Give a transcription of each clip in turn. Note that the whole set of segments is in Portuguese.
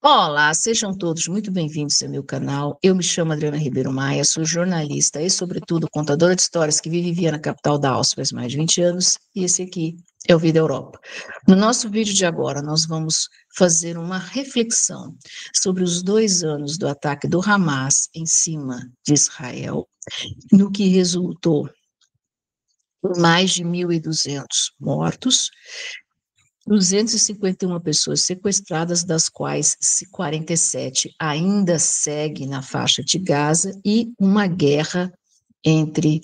Olá, sejam todos muito bem-vindos ao meu canal. Eu me chamo Adriana Ribeiro Maia, sou jornalista e, sobretudo, contadora de histórias que vivia na capital da Áustria há mais de 20 anos, e esse aqui é o Vida Europa. No nosso vídeo de agora, nós vamos fazer uma reflexão sobre os 2 anos do ataque do Hamas em cima de Israel, no que resultou em mais de 1.200 mortos, 251 pessoas sequestradas, das quais 47 ainda seguem na faixa de Gaza, e uma guerra entre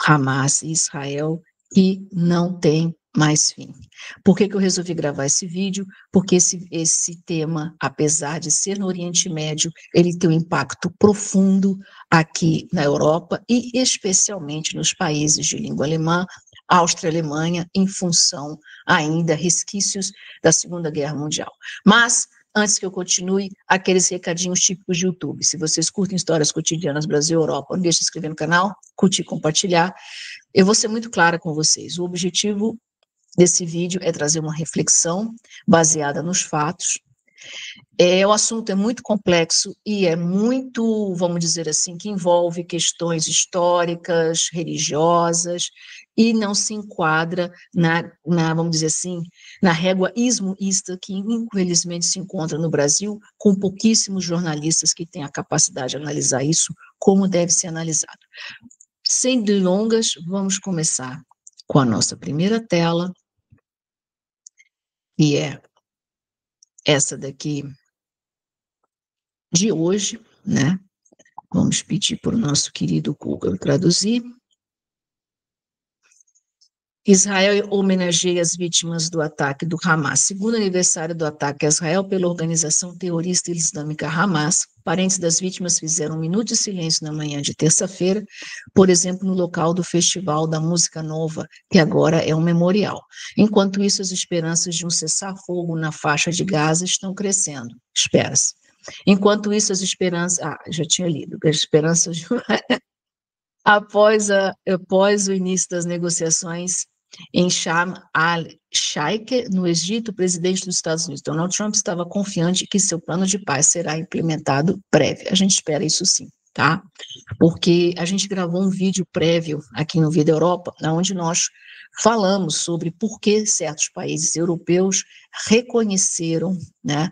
Hamas e Israel que não tem mais fim. Por que eu resolvi gravar esse vídeo? Porque esse tema, apesar de ser no Oriente Médio, ele tem um impacto profundo aqui na Europa e especialmente nos países de língua alemã, Áustria e Alemanha, em função ainda resquícios da Segunda Guerra Mundial. Mas, antes que eu continue, aqueles recadinhos típicos de YouTube. Se vocês curtem histórias cotidianas Brasil e Europa, não deixe de se inscrever no canal, curtir e compartilhar. Eu vou ser muito clara com vocês. O objetivo desse vídeo é trazer uma reflexão baseada nos fatos. O assunto é muito complexo e é muito, vamos dizer assim, que envolve questões históricas, religiosas, e não se enquadra vamos dizer assim, na régua ismoísta que infelizmente se encontra no Brasil, com pouquíssimos jornalistas que têm a capacidade de analisar isso como deve ser analisado. Sem delongas, vamos começar com a nossa primeira tela, que é essa daqui de hoje, né? Vamos pedir para o nosso querido Google traduzir. Israel homenageia as vítimas do ataque do Hamas. Segundo aniversário do ataque a Israel pela organização terrorista islâmica Hamas, parentes das vítimas fizeram um minuto de silêncio na manhã de terça-feira, por exemplo, no local do Festival da Música Nova, que agora é um memorial. Enquanto isso, as esperanças de um cessar-fogo na faixa de Gaza estão crescendo. Espera-se. Enquanto isso, as esperanças... já tinha lido. As esperanças... Após o início das negociações em Sharm al-Sheikh, no Egito, o presidente dos Estados Unidos, Donald Trump, estava confiante que seu plano de paz será implementado breve. A gente espera isso sim, tá? Porque a gente gravou um vídeo prévio aqui no Vida Europa, onde nós falamos sobre por que certos países europeus reconheceram, né,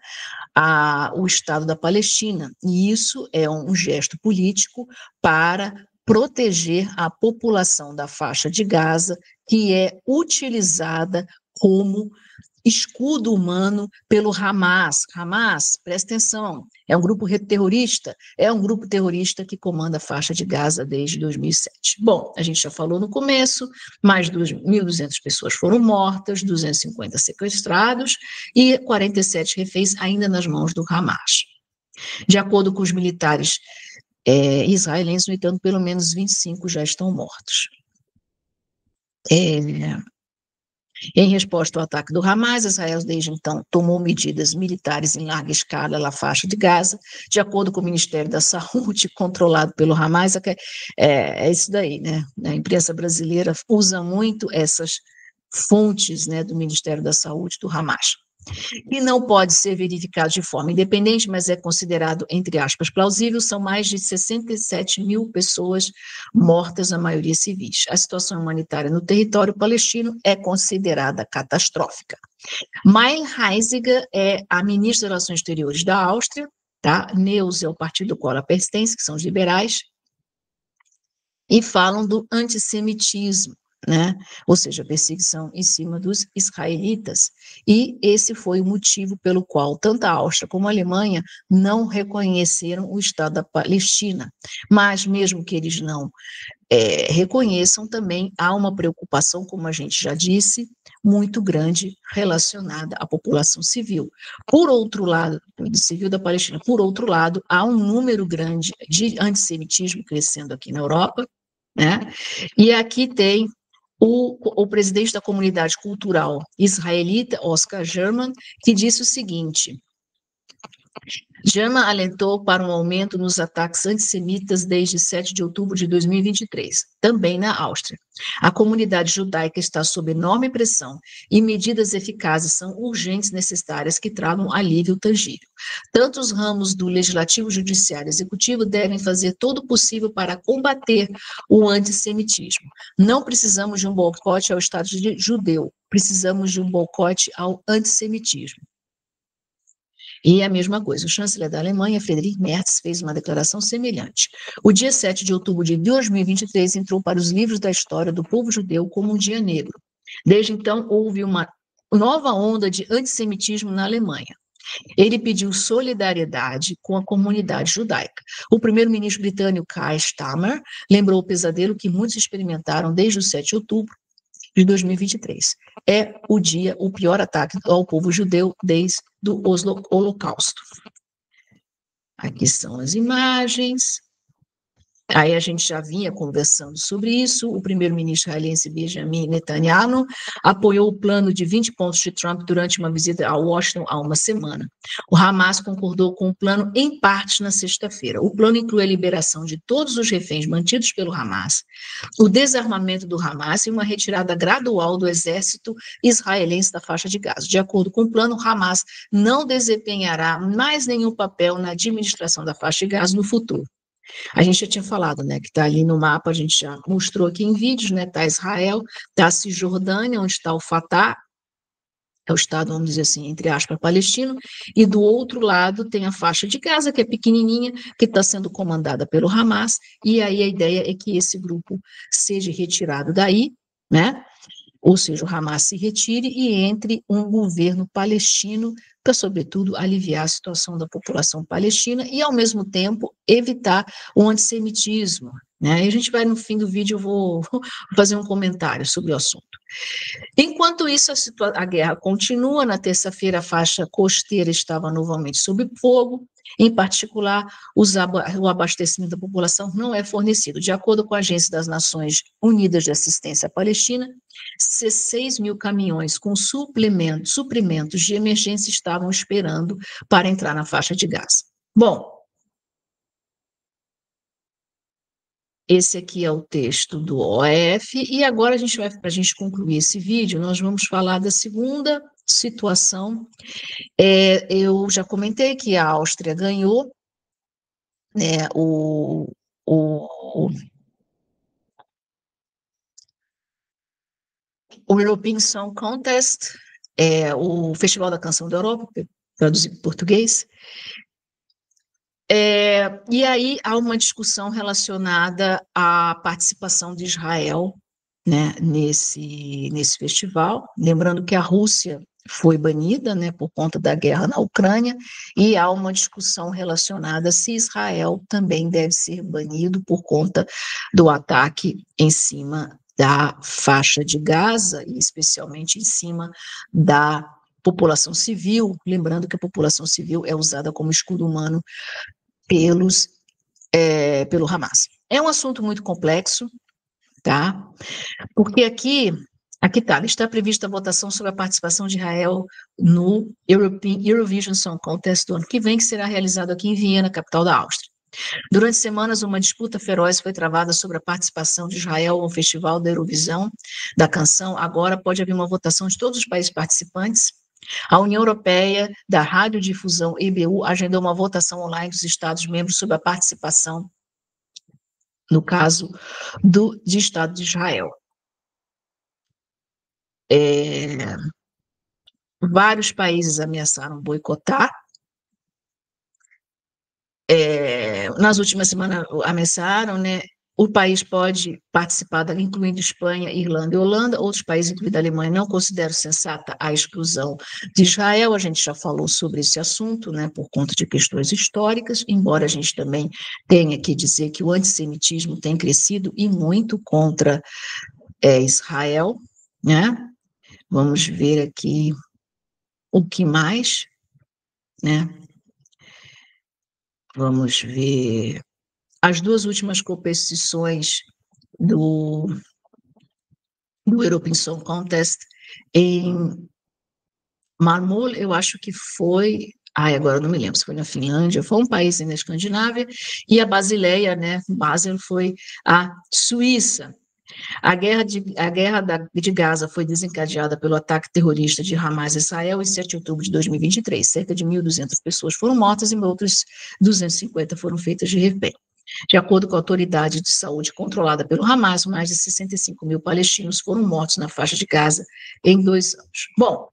o Estado da Palestina. E isso é um gesto político para proteger a população da faixa de Gaza, que é utilizada como escudo humano pelo Hamas. Hamas, presta atenção, é um grupo terrorista, que comanda a faixa de Gaza desde 2007. Bom, a gente já falou no começo, mais de 1.200 pessoas foram mortas, 250 sequestrados e 47 reféns ainda nas mãos do Hamas. De acordo com os militares israelenses, no entanto, pelo menos 25 já estão mortos. Em resposta ao ataque do Hamas, Israel desde então tomou medidas militares em larga escala na faixa de Gaza, de acordo com o Ministério da Saúde, controlado pelo Hamas. É isso daí, né? A imprensa brasileira usa muito essas fontes, né, do Ministério da Saúde do Hamas. E não pode ser verificado de forma independente, mas é considerado, entre aspas, plausível. São mais de 67 mil pessoas mortas, a maioria civis. A situação humanitária no território palestino é considerada catastrófica. Mail Heisiger é a ministra das Relações Exteriores da Áustria, tá? Neus é o partido ao qual ela pertence, que são os liberais, e falam do antissemitismo, né? Ou seja, perseguição em cima dos israelitas, e esse foi o motivo pelo qual tanto a Áustria como a Alemanha não reconheceram o Estado da Palestina, mas mesmo que eles não reconheçam, também há uma preocupação, como a gente já disse, muito grande relacionada à população civil. Por outro lado, civil da Palestina, por outro lado, há um número grande de antissemitismo crescendo aqui na Europa, né? E aqui tem o presidente da comunidade cultural israelita, Oscar German, que disse o seguinte: Jama alentou para um aumento nos ataques antissemitas desde 7 de outubro de 2023, também na Áustria. A comunidade judaica está sob enorme pressão e medidas eficazes são urgentes necessárias que tragam alívio tangível. Tanto os ramos do Legislativo, Judiciário e Executivo devem fazer todo o possível para combater o antissemitismo. Não precisamos de um boicote ao Estado judeu, precisamos de um boicote ao antissemitismo. E a mesma coisa, o chanceler da Alemanha, Friedrich Merz, fez uma declaração semelhante. O dia 7 de outubro de 2023 entrou para os livros da história do povo judeu como um dia negro. Desde então, houve uma nova onda de antissemitismo na Alemanha. Ele pediu solidariedade com a comunidade judaica. O primeiro-ministro britânico Keir Starmer lembrou o pesadelo que muitos experimentaram desde o 7 de outubro de 2023. É o pior ataque ao povo judeu desde o Holocausto. Aqui são as imagens. Aí a gente já vinha conversando sobre isso. O primeiro-ministro israelense Benjamin Netanyahu apoiou o plano de 20 pontos de Trump durante uma visita a Washington há uma semana. O Hamas concordou com o plano em partes na sexta-feira. O plano inclui a liberação de todos os reféns mantidos pelo Hamas, o desarmamento do Hamas e uma retirada gradual do exército israelense da faixa de Gaza. De acordo com o plano, o Hamas não desempenhará mais nenhum papel na administração da faixa de Gaza no futuro. A gente já tinha falado, né, que está ali no mapa, a gente já mostrou aqui em vídeos, né, está Israel, está a Cisjordânia, onde está o Fatah, é o Estado, vamos dizer assim, entre aspas, palestino, e do outro lado tem a faixa de Gaza, que é pequenininha, que está sendo comandada pelo Hamas, e aí a ideia é que esse grupo seja retirado daí, né, ou seja, o Hamas se retire e entre um governo palestino para, sobretudo, aliviar a situação da população palestina e, ao mesmo tempo, evitar o antissemitismo, né? E a gente vai, no fim do vídeo, eu vou fazer um comentário sobre o assunto. Enquanto isso, a guerra continua. Na terça-feira, a faixa costeira estava novamente sob fogo. Em particular, o abastecimento da população não é fornecido. De acordo com a Agência das Nações Unidas de Assistência à Palestina, 6 mil caminhões com suprimentos de emergência estavam esperando para entrar na faixa de Gaza. Bom, esse aqui é o texto do OEF, e agora para a gente concluir esse vídeo, nós vamos falar da segunda situação. Eu já comentei que a Áustria ganhou, né, o European Song Contest, o Festival da Canção da Europa, traduzido em português. E aí há uma discussão relacionada à participação de Israel, né, nesse festival, lembrando que a Rússia foi banida, né, por conta da guerra na Ucrânia, e há uma discussão relacionada se Israel também deve ser banido por conta do ataque em cima da faixa de Gaza, e especialmente em cima da população civil, lembrando que a população civil é usada como escudo humano pelo Hamas. É um assunto muito complexo, tá? Porque aqui está prevista a votação sobre a participação de Israel no Eurovision Song Contest do ano que vem, que será realizado aqui em Viena, capital da Áustria. Durante semanas, uma disputa feroz foi travada sobre a participação de Israel no Festival da Eurovisão da Canção. Agora pode haver uma votação de todos os países participantes. A União Europeia da Radiodifusão, EBU, agendou uma votação online dos Estados-membros sobre a participação, no caso de Estado de Israel. Vários países ameaçaram boicotar. Nas últimas semanas ameaçaram, né? O país pode participar, incluindo Espanha, Irlanda e Holanda. Outros países, incluindo a Alemanha, não consideram sensata a exclusão de Israel. A gente já falou sobre esse assunto, né, por conta de questões históricas, embora a gente também tenha que dizer que o antissemitismo tem crescido e muito contra Israel, né? Vamos ver aqui o que mais, né? Vamos ver as duas últimas competições do European Song Contest em Marmol, eu acho que foi Agora eu não me lembro se foi na Finlândia, foi um país na Escandinávia, e a Basileia, né, Basel foi a Suíça. A guerra de Gaza foi desencadeada pelo ataque terrorista de Hamas a Israel em 7 de outubro de 2023. Cerca de 1.200 pessoas foram mortas e outras 250 foram feitas de refém. De acordo com a autoridade de saúde controlada pelo Hamas, mais de 65 mil palestinos foram mortos na faixa de Gaza em 2 anos. Bom,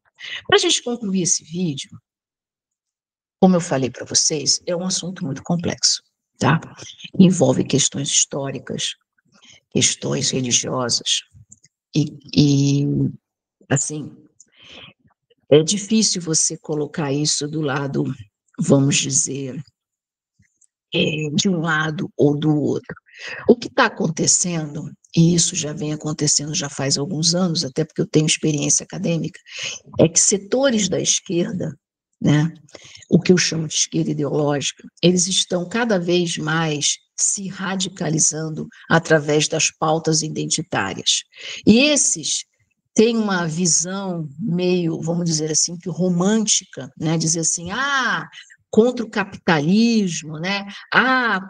para a gente concluir esse vídeo, como eu falei para vocês, é um assunto muito complexo, tá? Envolve questões históricas, questões religiosas, e assim, é difícil você colocar isso do lado, vamos dizer, de um lado ou do outro. O que está acontecendo, e isso já vem acontecendo já faz alguns anos, até porque eu tenho experiência acadêmica, é que setores da esquerda, né, o que eu chamo de esquerda ideológica, eles estão cada vez mais se radicalizando através das pautas identitárias. E esses têm uma visão meio, vamos dizer assim, que romântica, né, dizer assim, contra o capitalismo, né?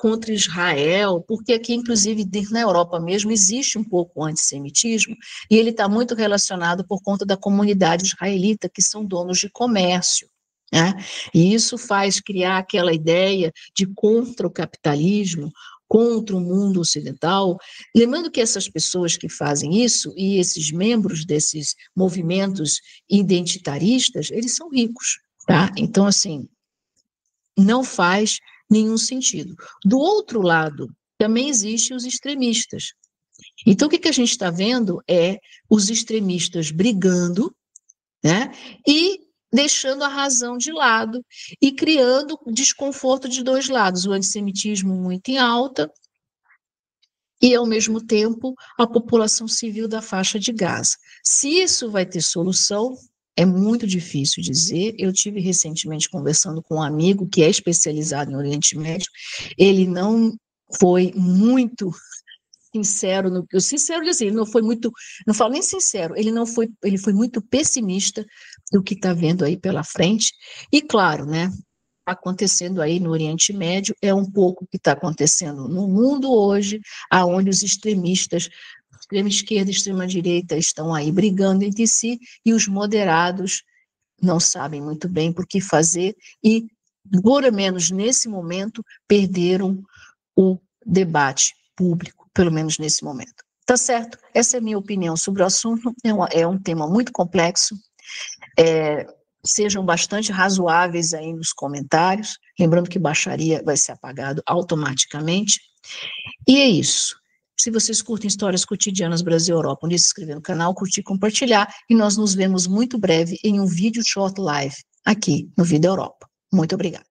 Contra Israel, porque aqui, inclusive, na Europa mesmo, existe um pouco o antissemitismo, e ele está muito relacionado por conta da comunidade israelita, que são donos de comércio, né? E isso faz criar aquela ideia de contra o capitalismo, contra o mundo ocidental, lembrando que essas pessoas que fazem isso, e esses membros desses movimentos identitaristas, eles são ricos, tá? Então, assim, não faz nenhum sentido. Do outro lado, também existem os extremistas. Então, o que a gente está vendo é os extremistas brigando, né, e deixando a razão de lado e criando desconforto de dois lados, o antissemitismo muito em alta e, ao mesmo tempo, a população civil da faixa de Gaza. Se isso vai ter solução, é muito difícil dizer. Eu tive recentemente conversando com um amigo que é especializado em Oriente Médio, ele não foi muito sincero, sincero assim, ele não foi muito, não falo nem sincero, ele foi muito pessimista do que está vendo aí pela frente, e claro, né, acontecendo aí no Oriente Médio é um pouco o que está acontecendo no mundo hoje, aonde os extremistas, extrema esquerda e extrema direita estão aí brigando entre si, e os moderados não sabem muito bem por que fazer, e, por menos nesse momento, perderam o debate público, pelo menos nesse momento. Tá certo? Essa é a minha opinião sobre o assunto, é um tema muito complexo, sejam bastante razoáveis aí nos comentários, lembrando que baixaria vai ser apagado automaticamente, e é isso. Se vocês curtem histórias cotidianas Brasil e Europa, onde se inscrever no canal, curtir e compartilhar, e nós nos vemos muito breve em um vídeo short live aqui no Vida Europa. Muito obrigada.